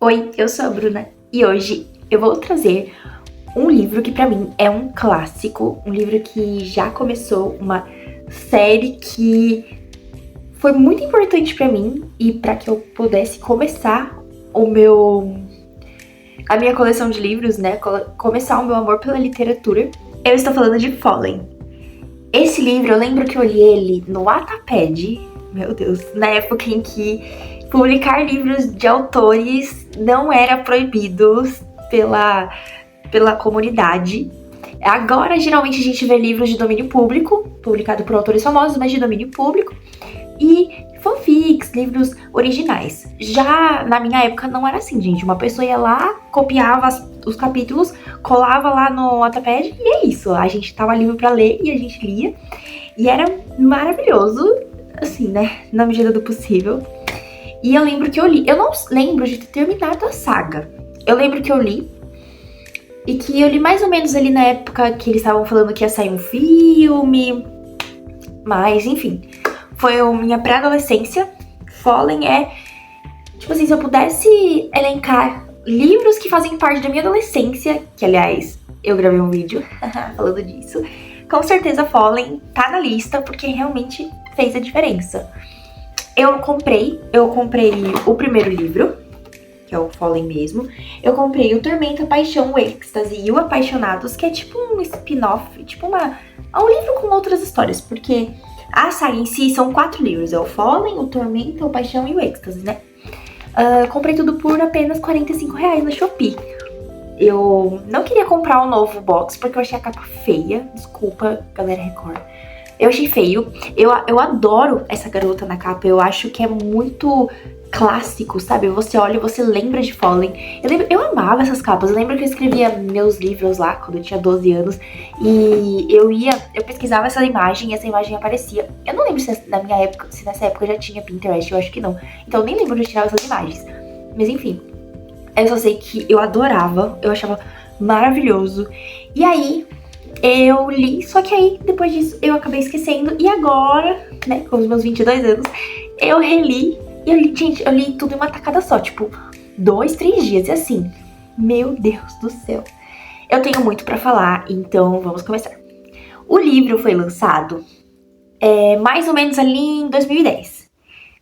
Oi, eu sou a Bruna e hoje eu vou trazer um livro que pra mim é um clássico, um livro que já começou uma série que foi muito importante pra mim e pra que eu pudesse começar a minha coleção de livros, né, começar o meu amor pela literatura. Eu estou falando de Fallen. Esse livro, eu lembro que eu li ele no Wattpad, meu Deus, na época em que publicar livros de autores não era proibido pela comunidade. Agora, geralmente, a gente vê livros de domínio público, publicado por autores famosos, mas de domínio público, e fanfics, livros originais. Já na minha época não era assim, gente. Uma pessoa ia lá, copiava os capítulos, colava lá no Wattpad e é isso. A gente tava livre pra ler e a gente lia. E era maravilhoso, assim, né? Na medida do possível. E eu lembro que eu li. Eu não lembro de ter terminado a saga. Eu lembro que eu li. E que eu li mais ou menos ali na época que eles estavam falando que ia sair um filme. Mas, enfim. Foi a minha pré-adolescência. Fallen é... Tipo assim, se eu pudesse elencar livros que fazem parte da minha adolescência, que, aliás, eu gravei um vídeo falando disso, com certeza Fallen tá na lista, porque realmente fez a diferença. Eu comprei o primeiro livro, que é o Fallen mesmo. Eu comprei o Tormenta, a Paixão, o Êxtase e o Apaixonados, que é tipo um spin-off, tipo um livro com outras histórias, porque a saga em si são 4 livros. É o Fallen, o Tormenta, o Paixão e o Êxtase, né? Comprei tudo por apenas R$45 na Shopee. Eu não queria comprar um novo box, porque eu achei a capa feia. Desculpa, galera Record. Eu achei feio. Eu adoro essa garota na capa. Eu acho que é muito clássico, sabe? Você olha e você lembra de Fallen. Eu amava essas capas. Eu lembro que eu escrevia meus livros lá quando eu tinha 12 anos. E eu pesquisava essa imagem e essa imagem aparecia. Eu não lembro se nessa época já tinha Pinterest, eu acho que não. Então eu nem lembro de tirar essas imagens. Mas enfim. Eu só sei que eu adorava. Eu achava maravilhoso. E aí eu li, só que aí, depois disso, eu acabei esquecendo. E agora, né, com os meus 22 anos, eu reli. E eu li tudo em uma tacada só, tipo, 2, 3 dias. E assim, meu Deus do céu. Eu tenho muito pra falar, então vamos começar. O livro foi lançado mais ou menos ali em 2010.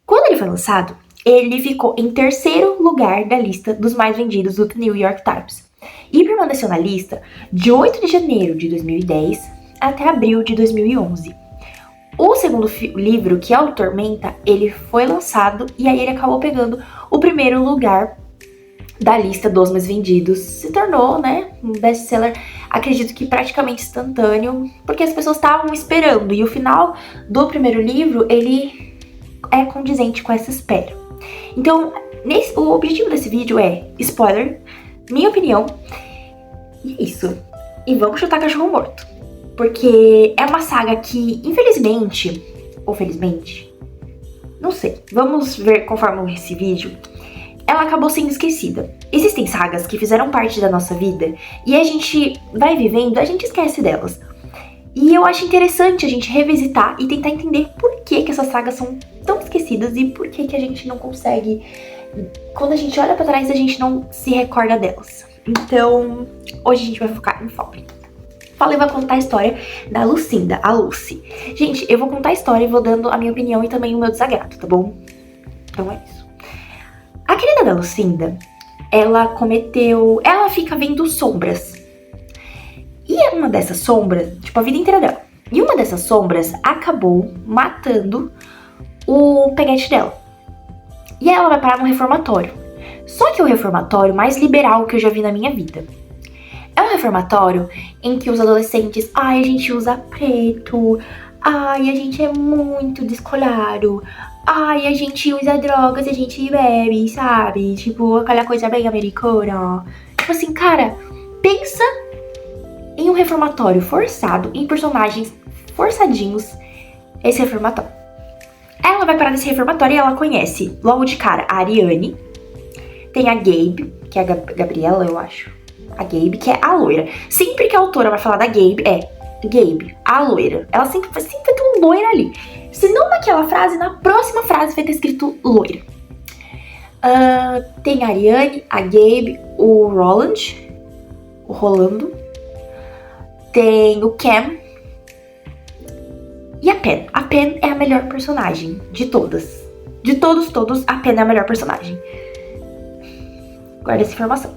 Quando ele foi lançado, ele ficou em 3º lugar da lista dos mais vendidos do The New York Times. E permaneceu na lista de 8 de janeiro de 2010 até abril de 2011. O segundo livro, que é o Tormenta, ele foi lançado e aí ele acabou pegando o 1º lugar da lista dos mais vendidos. Se tornou, né, um best-seller, acredito que praticamente instantâneo, porque as pessoas estavam esperando. E o final do 1º livro, ele é condizente com essa espera. Então, o objetivo desse vídeo é, spoiler, minha opinião, e é isso. E vamos chutar cachorro morto. Porque é uma saga que, infelizmente, ou felizmente, não sei, vamos ver conforme esse vídeo, ela acabou sendo esquecida. Existem sagas que fizeram parte da nossa vida e a gente vai vivendo, a gente esquece delas. E eu acho interessante a gente revisitar e tentar entender por que essas sagas são tão esquecidas e por que a gente não consegue, quando a gente olha pra trás, a gente não se recorda delas. Então, hoje a gente vai focar em Fallen. Fallen vai contar a história da Lucinda, a Lucy. Gente, eu vou contar a história e vou dando a minha opinião e também o meu desagrado, tá bom? Então é isso. A querida da Lucinda, ela fica vendo sombras. E uma dessas sombras, tipo a vida inteira dela. E uma dessas sombras acabou matando o peguete dela. E aí ela vai parar num reformatório. Só que é o reformatório mais liberal que eu já vi na minha vida. É um reformatório em que os adolescentes, a gente usa preto, a gente é muito descolado, a gente usa drogas e a gente bebe, sabe? Tipo, aquela coisa bem americana. Tipo assim, cara, pensa em um reformatório forçado, em personagens forçadinhos, esse reformatório. Ela vai parar nesse reformatório e ela conhece, logo de cara, a Ariane. Tem a Gabe, que é a Gabriela, eu acho. A Gabe, que é a loira. Sempre que a autora vai falar da Gabe, Gabe, a loira. Ela sempre vai ter um loira ali. Se não naquela frase, na próxima frase vai ter escrito loira. Tem a Ariane, a Gabe, o Rolando. Tem o Cam e a Pen. A Pen é a melhor personagem de todas. De todos, a Pen é a melhor personagem. Guarda essa informação.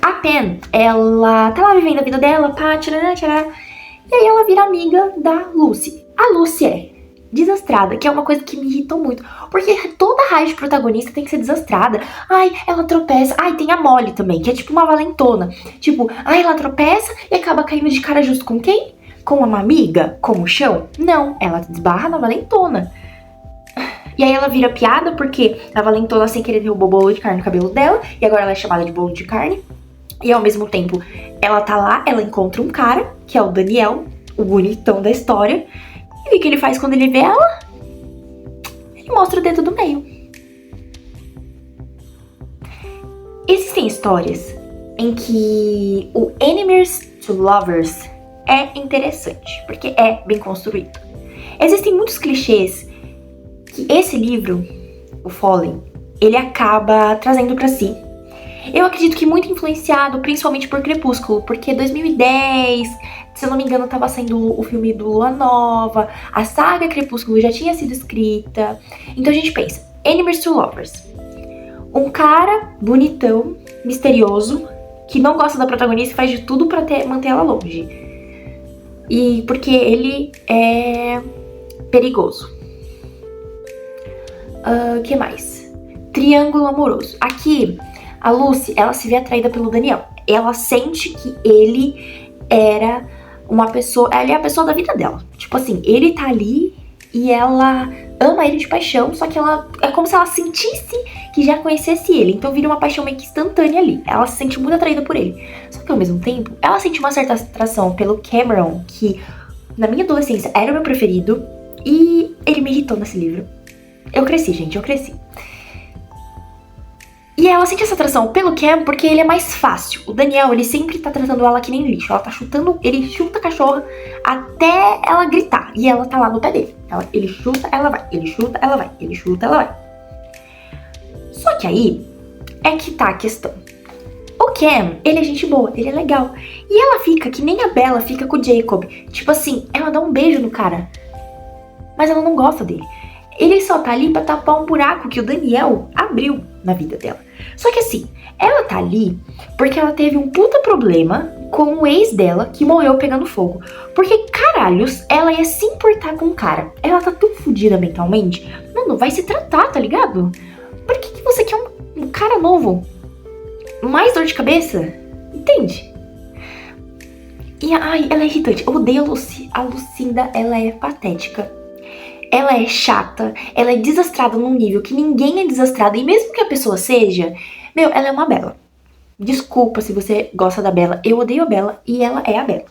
A Pen, ela tá lá vivendo a vida dela, pá, tcharará, tcharará, e aí ela vira amiga da Lucy. A Lucy é desastrada, que é uma coisa que me irritou muito, porque toda raio de protagonista tem que ser desastrada. Ai, ela tropeça. Ai, tem a Molly também, que é tipo uma valentona. Tipo, ai, ela tropeça e acaba caindo de cara justo com quem? Com uma amiga? Com o chão? Não, ela desbarra na valentona. E aí ela vira piada porque a valentona sem querer derrubou o bolo de carne no cabelo dela, e agora ela é chamada de bolo de carne. E ao mesmo tempo, ela tá lá, ela encontra um cara, que é o Daniel, o bonitão da história. E o que ele faz quando ele vê ela? Ele mostra o dedo do meio. Existem histórias em que o Enemies to Lovers é interessante, porque é bem construído. Existem muitos clichês que esse livro, o Fallen, ele acaba trazendo pra si. Eu acredito que muito influenciado, principalmente por Crepúsculo, porque 2010, se eu não me engano, tava saindo o filme do Lua Nova, a saga Crepúsculo já tinha sido escrita. Então a gente pensa, Enemies to Lovers. Um cara bonitão, misterioso, que não gosta da protagonista e faz de tudo pra manter ela longe. E porque ele é perigoso. Que mais? Triângulo amoroso. Aqui, a Lucy, ela se vê atraída pelo Daniel. Ela sente que ele era uma pessoa... Ele é a pessoa da vida dela. Tipo assim, ele tá ali e ela ama ele de paixão, só que ela... É como se ela sentisse que já conhecesse ele. Então vira uma paixão meio que instantânea ali. Ela se sente muito atraída por ele. Só que ao mesmo tempo, ela sente uma certa atração pelo Cameron, que na minha adolescência era o meu preferido. E ele me irritou nesse livro. Eu cresci, gente, eu cresci. E ela sente essa atração pelo Cam porque ele é mais fácil. O Daniel, ele sempre tá tratando ela que nem lixo. Ela tá chutando, ele chuta a cachorra até ela gritar. E ela tá lá no pé dele. Ele chuta, ela vai. Ele chuta, ela vai. Ele chuta, ela vai. Só que aí é que tá a questão. O Cam, ele é gente boa, ele é legal. E ela fica que nem a Bella fica com o Jacob. Tipo assim, ela dá um beijo no cara, mas ela não gosta dele. Ele só tá ali pra tapar um buraco que o Daniel abriu na vida dela. Só que assim, ela tá ali porque ela teve um puta problema com o ex dela que morreu pegando fogo. Porque, caralhos, ela ia se importar com o cara. Ela tá tão fodida mentalmente. Mano, vai se tratar, tá ligado? Por que você quer um cara novo? Mais dor de cabeça? Entende? E, ai, ela é irritante. Eu odeio a Lucy. A Lucinda, ela é patética. Ela é chata, ela é desastrada num nível que ninguém é desastrado. E mesmo que a pessoa seja, meu, ela é uma Bella. Desculpa se você gosta da Bella. Eu odeio a Bella e ela é a Bella.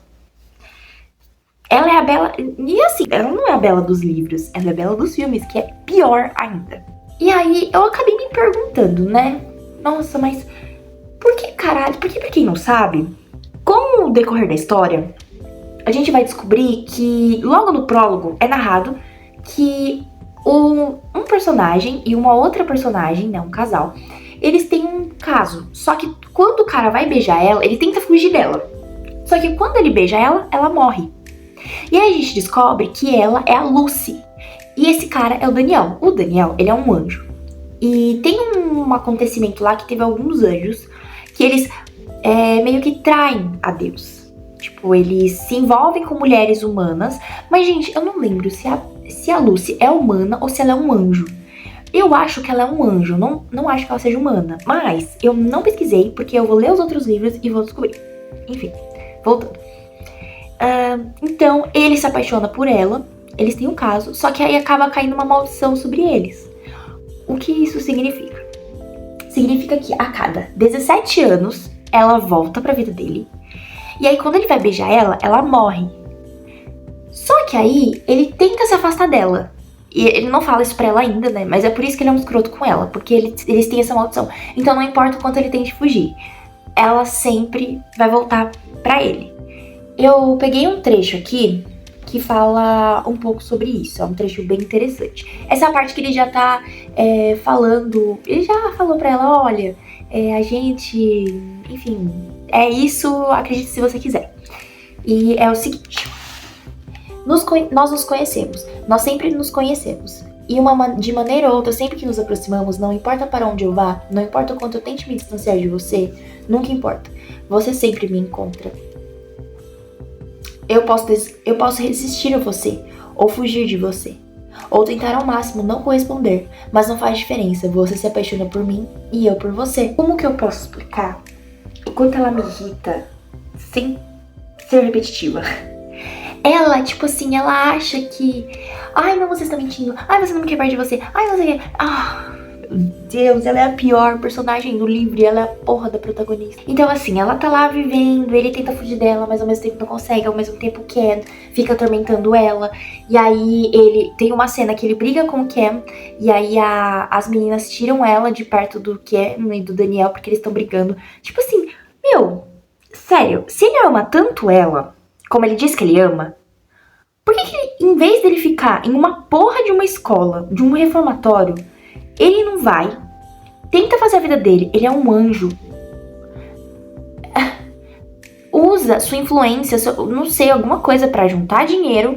Ela é a Bella, e assim, ela não é a Bella dos livros, ela é a Bella dos filmes, que é pior ainda. E aí, eu acabei me perguntando, né? Nossa, mas por que caralho? Porque pra quem não sabe, com o decorrer da história, a gente vai descobrir que logo no prólogo é narrado que um personagem e uma outra personagem, né, um casal, eles têm um caso. Só que quando o cara vai beijar ela, ele tenta fugir dela. Só que quando ele beija ela, ela morre. E aí a gente descobre que ela é a Lucy. E esse cara é o Daniel. O Daniel, ele é um anjo. E tem um acontecimento lá que teve alguns anjos que eles meio que traem a Deus. Tipo, eles se envolvem com mulheres humanas. Mas, gente, eu não lembro se a Lucy é humana ou se ela é um anjo. Eu acho que ela é um anjo, não acho que ela seja humana. Mas eu não pesquisei, porque eu vou ler os outros livros e vou descobrir. Enfim, voltando. Então, ele se apaixona por ela, eles têm um caso, só que aí acaba caindo uma maldição sobre eles. O que isso significa? Significa que a cada 17 anos, ela volta pra vida dele. E aí, quando ele vai beijar ela, ela morre. Só que aí, ele tenta se afastar dela. E ele não fala isso pra ela ainda, né? Mas é por isso que ele é um escroto com ela. Porque eles têm essa maldição. Então não importa o quanto ele tente fugir, ela sempre vai voltar pra ele. Eu peguei um trecho aqui, que fala um pouco sobre isso. É um trecho bem interessante. Essa parte que ele já tá falando, ele já falou pra ela, olha, a gente, enfim, é isso, acredite se você quiser. E é o seguinte, nós nos conhecemos, nós sempre nos conhecemos. E de maneira ou outra, sempre que nos aproximamos, não importa para onde eu vá, não importa o quanto eu tente me distanciar de você, nunca importa. Você sempre me encontra. Eu posso resistir a você, ou fugir de você, ou tentar ao máximo não corresponder, mas não faz diferença, você se apaixona por mim e eu por você. Como que eu posso explicar o quanto ela me irrita sem ser repetitiva? Ela, tipo assim, ela acha que... Ai, não, você está mentindo. Ai, você não me quer perto de você. Ai, você quer... meu Deus, ela é a pior personagem do livro e ela é a porra da protagonista. Então, assim, ela tá lá vivendo, ele tenta fugir dela, mas ao mesmo tempo não consegue, ao mesmo tempo o Ken fica atormentando ela. E aí, ele tem uma cena que ele briga com o Ken, e aí as meninas tiram ela de perto do Ken e do Daniel, porque eles estão brigando. Tipo assim, meu, sério, se ele ama tanto ela, como ele diz que ele ama, por que em vez dele ficar em uma porra de uma escola, de um reformatório, ele não vai, tenta fazer a vida dele, ele é um anjo, usa sua influência, não sei, alguma coisa pra juntar dinheiro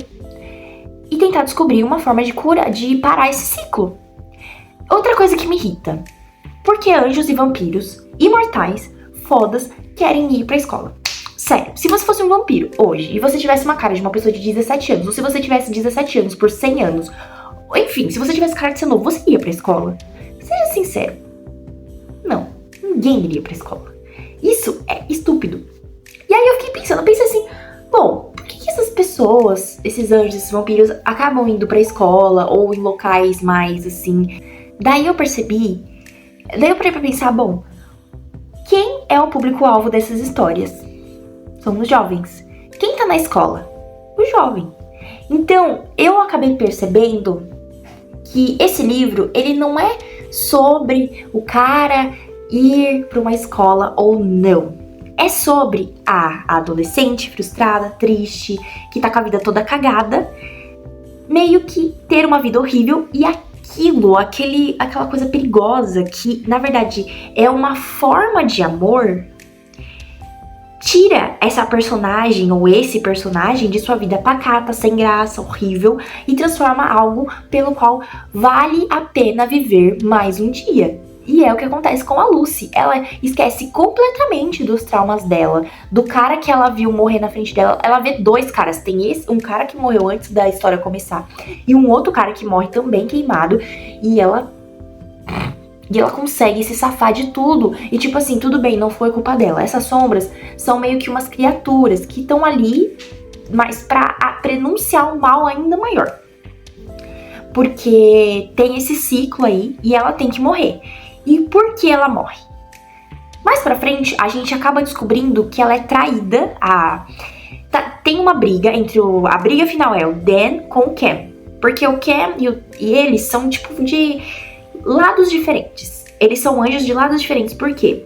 e tentar descobrir uma forma de parar esse ciclo. Outra coisa que me irrita, porque anjos e vampiros, imortais, fodas, querem ir pra escola. Sério, se você fosse um vampiro hoje e você tivesse uma cara de uma pessoa de 17 anos, ou se você tivesse 17 anos por 100 anos, enfim, se você tivesse cara de ser novo, você ia pra escola? Seja sincero. Não, ninguém iria pra escola. Isso é estúpido. E aí eu fiquei pensando, assim, bom, por que essas pessoas, esses anjos, esses vampiros, acabam indo pra escola ou em locais mais assim? Daí eu parei pra pensar, bom, quem é o público-alvo dessas histórias? São os jovens. Quem tá na escola? O jovem. Então, eu acabei percebendo que esse livro, ele não é sobre o cara ir para uma escola ou não. É sobre a adolescente frustrada, triste, que tá com a vida toda cagada, meio que ter uma vida horrível e aquela coisa perigosa que, na verdade, é uma forma de amor, tira essa personagem ou esse personagem de sua vida pacata, sem graça, horrível e transforma algo pelo qual vale a pena viver mais um dia. E é o que acontece com a Lucy. Ela esquece completamente dos traumas dela, do cara que ela viu morrer na frente dela. Ela vê dois caras. Tem um cara que morreu antes da história começar e um outro cara que morre também queimado. E ela consegue se safar de tudo. E tipo assim, tudo bem, não foi culpa dela. Essas sombras são meio que umas criaturas que estão ali, mas pra prenunciar um mal ainda maior. Porque tem esse ciclo aí e ela tem que morrer. E por que ela morre? Mais pra frente, a gente acaba descobrindo que ela é traída. Tem uma briga entre a briga final é o Dan com o Cam. Porque o Cam e eles são tipo de lados diferentes. Eles são anjos de lados diferentes. Por quê?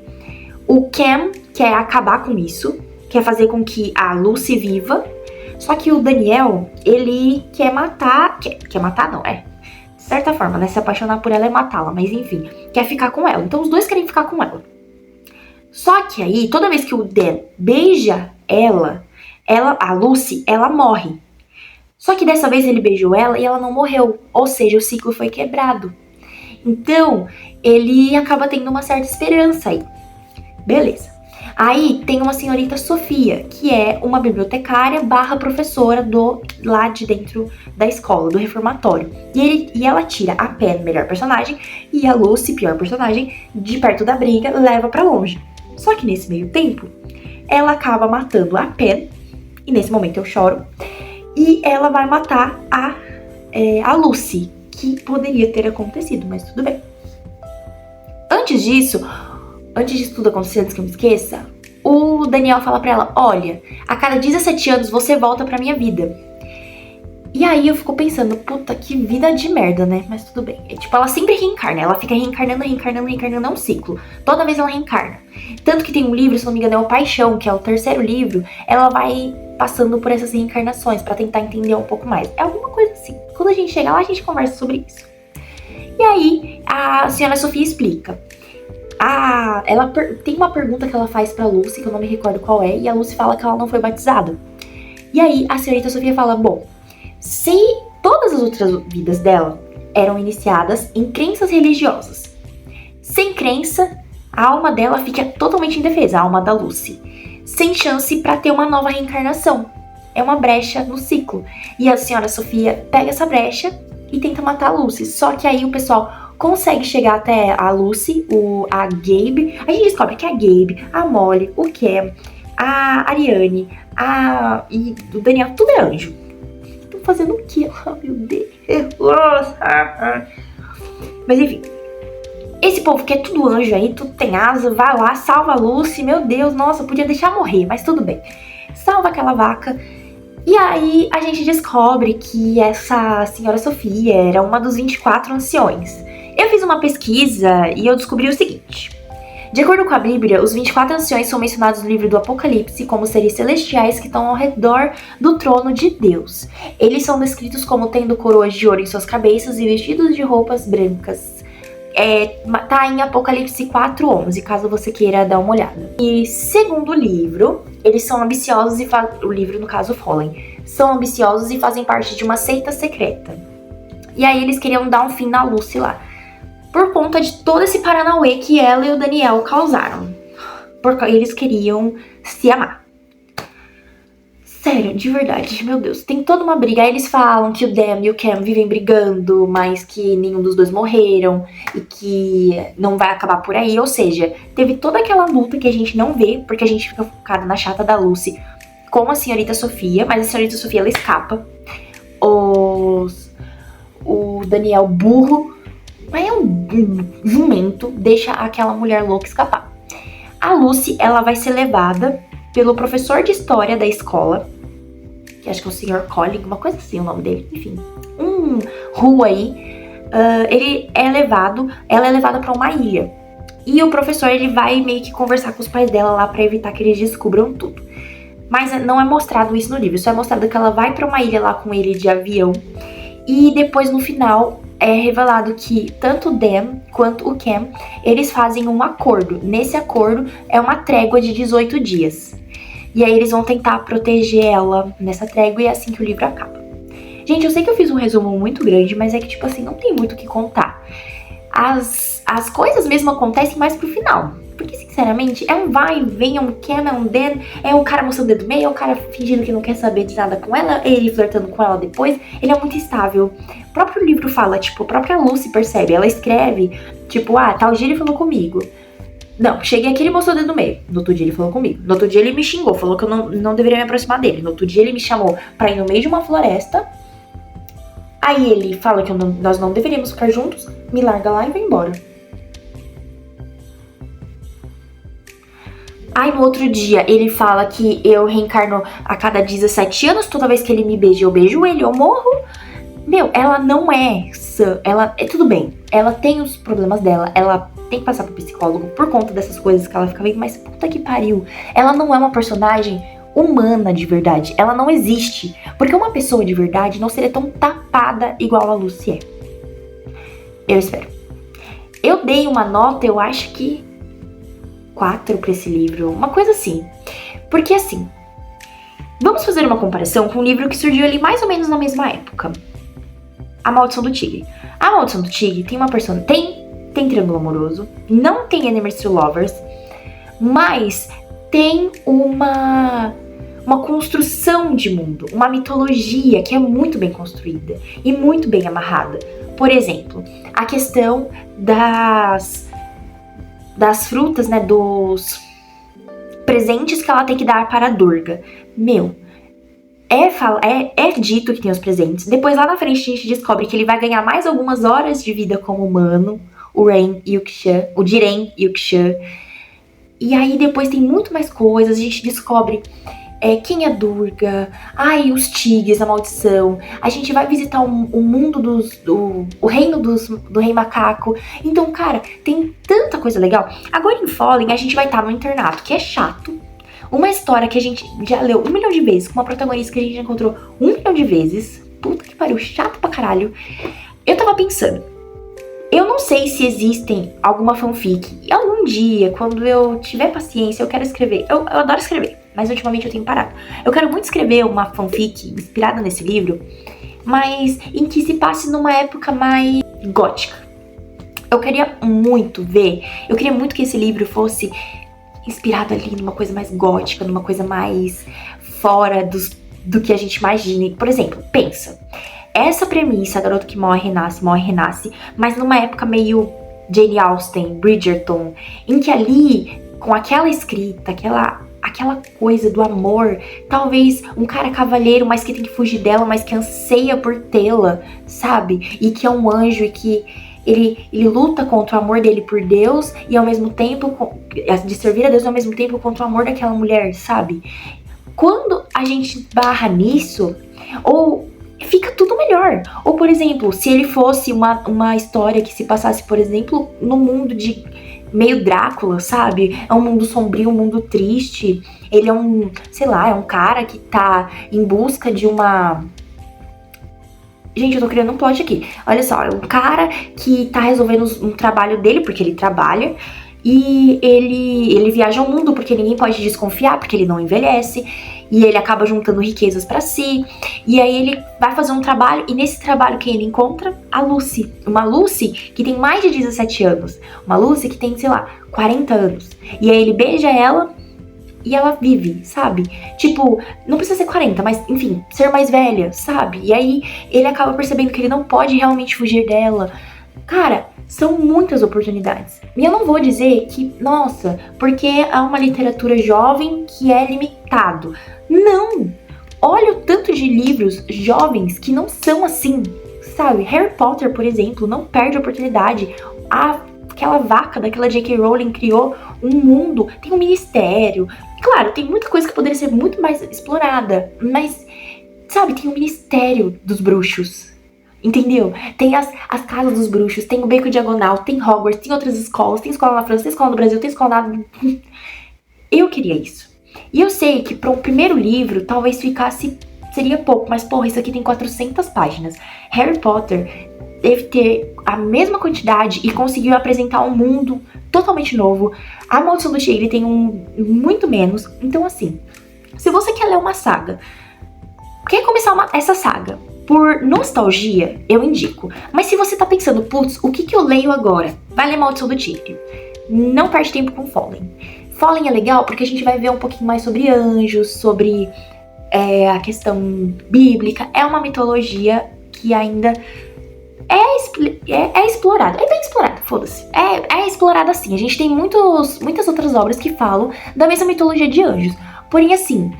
O Cam quer acabar com isso, quer fazer com que a Lucy viva. Só que o Daniel, ele quer matar... Quer matar não, de certa forma, né? Se apaixonar por ela é matá-la, mas enfim, quer ficar com ela. Então os dois querem ficar com ela. Só que aí, toda vez que o Dan beija a Lucy, ela morre. Só que dessa vez ele beijou ela e ela não morreu. Ou seja, o ciclo foi quebrado. Então, ele acaba tendo uma certa esperança aí. Beleza. Aí tem uma senhorita Sofia, que é uma bibliotecária / professora lá de dentro da escola, do reformatório. E ela tira a Pen, melhor personagem, e a Lucy, pior personagem, de perto da briga, leva pra longe. Só que nesse meio tempo, ela acaba matando a Pen, e nesse momento eu choro, e ela vai matar a Lucy, que poderia ter acontecido, mas tudo bem. Antes disso tudo acontecer, antes que eu me esqueça, o Daniel fala pra ela, olha, a cada 17 anos você volta pra minha vida. E aí eu fico pensando, puta, que vida de merda, né? Mas tudo bem. Tipo, ela sempre reencarna, ela fica reencarnando, é um ciclo. Toda vez ela reencarna. Tanto que tem um livro, se não me engano, é o Paixão, que é o terceiro livro, ela vai passando por essas reencarnações pra tentar entender um pouco mais. É alguma coisa assim. Quando a gente chega lá, a gente conversa sobre isso. E aí, a senhora Sofia explica. Ela tem uma pergunta que ela faz pra Lucy, que eu não me recordo qual é, e a Lucy fala que ela não foi batizada. E aí, a senhorita Sofia fala, bom, se todas as outras vidas dela eram iniciadas em crenças religiosas, sem crença, a alma dela fica totalmente indefesa, a alma da Lucy, sem chance pra ter uma nova reencarnação. É uma brecha no ciclo. E a senhora Sofia pega essa brecha e tenta matar a Lucy. Só que aí o pessoal consegue chegar até a Lucy, a Gabe. A gente descobre que a Gabe, a Molly, o Cam, a Ariane, e o Daniel, tudo é anjo. Estão fazendo o quê? Oh, meu Deus. Mas enfim. Esse povo que é tudo anjo aí, tudo tem asa, vai lá, salva a Lucy. Meu Deus, nossa, podia deixar morrer, mas tudo bem. Salva aquela vaca. E aí a gente descobre que essa senhora Sofia era uma dos 24 anciões. Eu fiz uma pesquisa e eu descobri o seguinte. De acordo com a Bíblia, os 24 anciões são mencionados no livro do Apocalipse como seres celestiais que estão ao redor do trono de Deus. Eles são descritos como tendo coroas de ouro em suas cabeças e vestidos de roupas brancas. Tá em Apocalipse 4:11, caso você queira dar uma olhada. E segundo o livro, eles são ambiciosos o livro, no caso, Fallen, são ambiciosos e fazem parte de uma seita secreta. E aí eles queriam dar um fim na Lucy lá, por conta de todo esse paranauê que ela e o Daniel causaram. Porque eles queriam se amar. Sério, de verdade, meu Deus, tem toda uma briga. Aí eles falam que o Dan e o Cam vivem brigando, mas que nenhum dos dois morreram e que não vai acabar por aí. Ou seja, teve toda aquela luta que a gente não vê, porque a gente fica focado na chata da Lucy com a senhorita Sofia, mas a senhorita Sofia, ela escapa. O Daniel burro, mas é um jumento, deixa aquela mulher louca escapar. A Lucy, ela vai ser levada pelo professor de história da escola, que acho que é o Sr. Colling, uma coisa assim o nome dele, enfim, rua aí. Ela é levada pra uma ilha. E o professor, ele vai meio que conversar com os pais dela lá pra evitar que eles descubram tudo. Mas não é mostrado isso no livro, só é mostrado que ela vai pra uma ilha lá com ele de avião. E depois, no final, é revelado que tanto o Dan quanto o Cam, eles fazem um acordo. Nesse acordo, é uma trégua de 18 dias. E aí eles vão tentar proteger ela nessa trégua e é assim que o livro acaba. Gente, eu sei que eu fiz um resumo muito grande, mas é que, tipo assim, não tem muito o que contar. As coisas mesmo acontecem mais pro final. Porque, sinceramente, é um vai e vem, é um Cam, é um Dan, é um cara mostrando o dedo meio, é um cara fingindo que não quer saber de nada com ela, ele flertando com ela depois. Ele é muito instável. O próprio livro fala, tipo, a própria Lucy percebe, ela escreve, tipo, tal dia ele falou comigo. Não, cheguei aqui, ele mostrou o dedo no meio. No outro dia ele falou comigo. No outro dia ele me xingou, falou que eu não deveria me aproximar dele. No outro dia ele me chamou pra ir no meio de uma floresta. Aí ele fala que nós não deveríamos ficar juntos, me larga lá e vai embora. Aí no outro dia ele fala que eu reencarno a cada 17 anos, toda vez que ele me beija, eu beijo ele, eu morro. Meu, ela não é sã, tudo bem, ela tem os problemas dela, ela tem que passar pro psicólogo por conta dessas coisas que ela fica vendo, mas puta que pariu, ela não é uma personagem humana de verdade, ela não existe, porque uma pessoa de verdade não seria tão tapada igual a Lucy é. Eu espero. Eu dei uma nota, eu acho que 4 pra esse livro, uma coisa assim, porque assim, vamos fazer uma comparação com um livro que surgiu ali mais ou menos na mesma época. A Maldição do Tigre. A Maldição do Tigre tem uma personagem... Tem triângulo amoroso. Não tem Enemies to Lovers. Mas tem uma construção de mundo. Uma mitologia que é muito bem construída. E muito bem amarrada. Por exemplo, a questão das frutas, né? Dos presentes que ela tem que dar para a Durga. Meu... É dito que tem os presentes. Depois, lá na frente, a gente descobre que ele vai ganhar mais algumas horas de vida como humano. O Jiren e o Kshan. E aí, depois tem muito mais coisas. A gente descobre quem é Durga. Os tigres, a maldição. A gente vai visitar o mundo o reino do rei macaco. Então, cara, tem tanta coisa legal. Agora, em Fallen, a gente vai estar no internato, que é chato. Uma história que a gente já leu 1 milhão de vezes, com uma protagonista que a gente já encontrou 1 milhão de vezes. Puta que pariu, chato pra caralho. Eu tava pensando, eu não sei se existem alguma fanfic. E algum dia, quando eu tiver paciência, eu quero escrever. Eu adoro escrever, mas ultimamente eu tenho parado. Eu quero muito escrever uma fanfic inspirada nesse livro, mas em que se passe numa época mais gótica. Eu queria muito que esse livro fosse inspirado ali numa coisa mais gótica, numa coisa mais fora do que a gente imagina. Por exemplo, pensa, essa premissa, garoto que morre, renasce, mas numa época meio Jane Austen, Bridgerton, em que ali, com aquela escrita, aquela coisa do amor, talvez um cara cavalheiro, mas que tem que fugir dela, mas que anseia por tê-la, sabe? E que é um anjo e que ele luta contra o amor dele por Deus e ao mesmo tempo, de servir a Deus, e ao mesmo tempo contra o amor daquela mulher, sabe? Quando a gente barra nisso, ou fica tudo melhor. Ou, por exemplo, se ele fosse uma história que se passasse, por exemplo, no mundo de meio Drácula, sabe? É um mundo sombrio, um mundo triste. Ele é é um cara que tá em busca de uma... Gente, eu tô criando um plot aqui. Olha só, é um cara que tá resolvendo um trabalho dele, porque ele trabalha, e ele viaja ao mundo porque ninguém pode desconfiar, porque ele não envelhece, e ele acaba juntando riquezas pra si, e aí ele vai fazer um trabalho, e nesse trabalho quem ele encontra? A Lucy. Uma Lucy que tem mais de 17 anos. Uma Lucy que tem, sei lá, 40 anos. E aí ele beija ela e ela vive, sabe? Tipo, não precisa ser 40, mas enfim, ser mais velha, sabe? E aí ele acaba percebendo que ele não pode realmente fugir dela. Cara, são muitas oportunidades. E eu não vou dizer que, nossa, porque é uma literatura jovem que é limitado. Não! Olha o tanto de livros jovens que não são assim, sabe? Harry Potter, por exemplo, não perde oportunidade. Aquela vaca daquela J.K. Rowling criou um mundo, tem um ministério. Claro, tem muita coisa que poderia ser muito mais explorada, mas, sabe, tem o Ministério dos Bruxos. Entendeu? Tem as casas dos bruxos, tem o Beco Diagonal, tem Hogwarts, tem outras escolas, tem escola na França, tem escola no Brasil, tem escola na... Eu queria isso. E eu sei que para um primeiro livro, talvez seria pouco, mas porra, isso aqui tem 400 páginas. Harry Potter deve ter a mesma quantidade e conseguiu apresentar um mundo totalmente novo. A Maldição do Tigre tem muito menos. Então assim, se você quer ler uma saga, quer começar essa saga por nostalgia, eu indico. Mas se você tá pensando, putz, o que eu leio agora? Vai ler Maldição do Tigre. Não perde tempo com Fallen. Fallen é legal porque a gente vai ver um pouquinho mais sobre anjos, sobre a questão bíblica. É uma mitologia que ainda é explorada. É bem explorada, foda-se. É explorada assim. A gente tem muitas outras obras que falam da mesma mitologia de anjos. Porém, assim,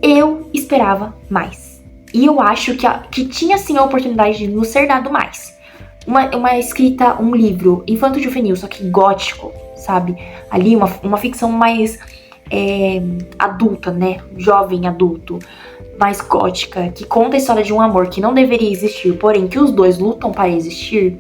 eu esperava mais. E eu acho que tinha sim a oportunidade de nos ser dado mais. Uma escrita, um livro infanto-juvenil, só que gótico, sabe? Ali uma ficção mais adulta, né? Jovem adulto, mais gótica, que conta a história de um amor que não deveria existir, porém que os dois lutam para existir,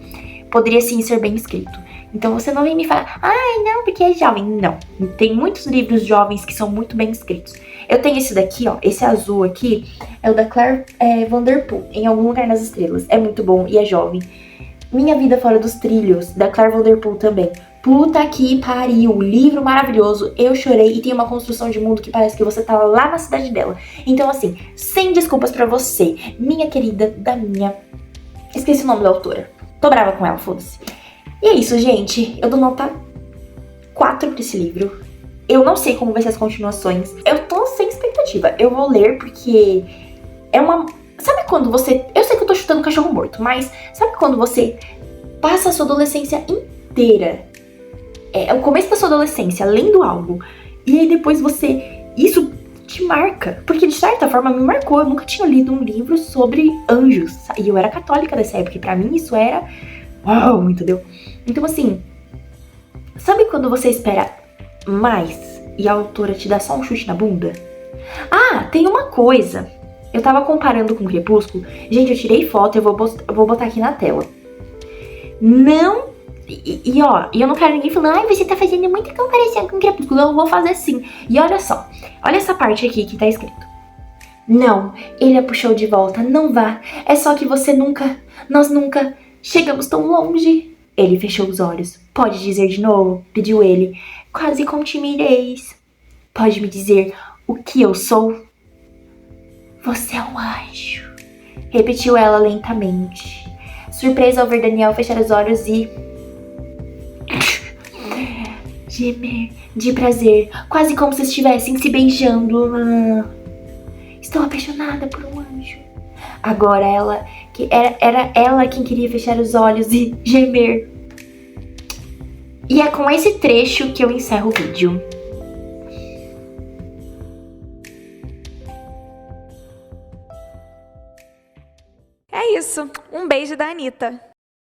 poderia sim ser bem escrito. Então você não vem me falar, ai não, porque é jovem. Não, tem muitos livros jovens que são muito bem escritos. Eu tenho esse daqui, ó, esse azul aqui, é o da Claire Vanderpool, Em Algum Lugar nas Estrelas. É muito bom e é jovem. Minha Vida Fora dos Trilhos, da Claire Vanderpool também. Puta que pariu, livro maravilhoso, eu chorei e tem uma construção de mundo que parece que você tá lá na cidade dela. Então assim, sem desculpas pra você, minha querida, esqueci o nome da autora. Tô brava com ela, foda-se. E é isso, gente. Eu dou nota 4 pra esse livro. Eu não sei como vai ser as continuações. Eu tô sem expectativa. Eu vou ler porque é uma... Sabe quando você... Eu sei que eu tô chutando cachorro morto, mas sabe quando você passa a sua adolescência inteira? É o começo da sua adolescência, lendo algo. E aí depois você... Isso te marca. Porque de certa forma me marcou. Eu nunca tinha lido um livro sobre anjos. E eu era católica dessa época. E pra mim isso era... Uau, entendeu? Então assim, sabe quando você espera mais e a autora te dá só um chute na bunda? Ah, tem uma coisa. Eu tava comparando com Crepúsculo. Gente, eu tirei foto, eu vou botar aqui na tela. Não... E eu não quero ninguém falando, ai, você tá fazendo muita comparação com Crepúsculo. Eu vou fazer sim. E olha só, Olha essa parte aqui que tá escrito. Não, ele a puxou de volta. Não vá. É só que nós nunca chegamos tão longe. Ele fechou os olhos. Pode dizer de novo? Pediu ele. Quase com timidez. Pode me dizer o que eu sou? Você é um anjo. Repetiu ela lentamente. Surpresa ao ver Daniel fechar os olhos e gemer de prazer, quase como se estivessem se beijando. Estou apaixonada por um anjo. Agora era ela quem queria fechar os olhos e gemer. E é com esse trecho que eu encerro o vídeo. É isso. Um beijo da Anitta.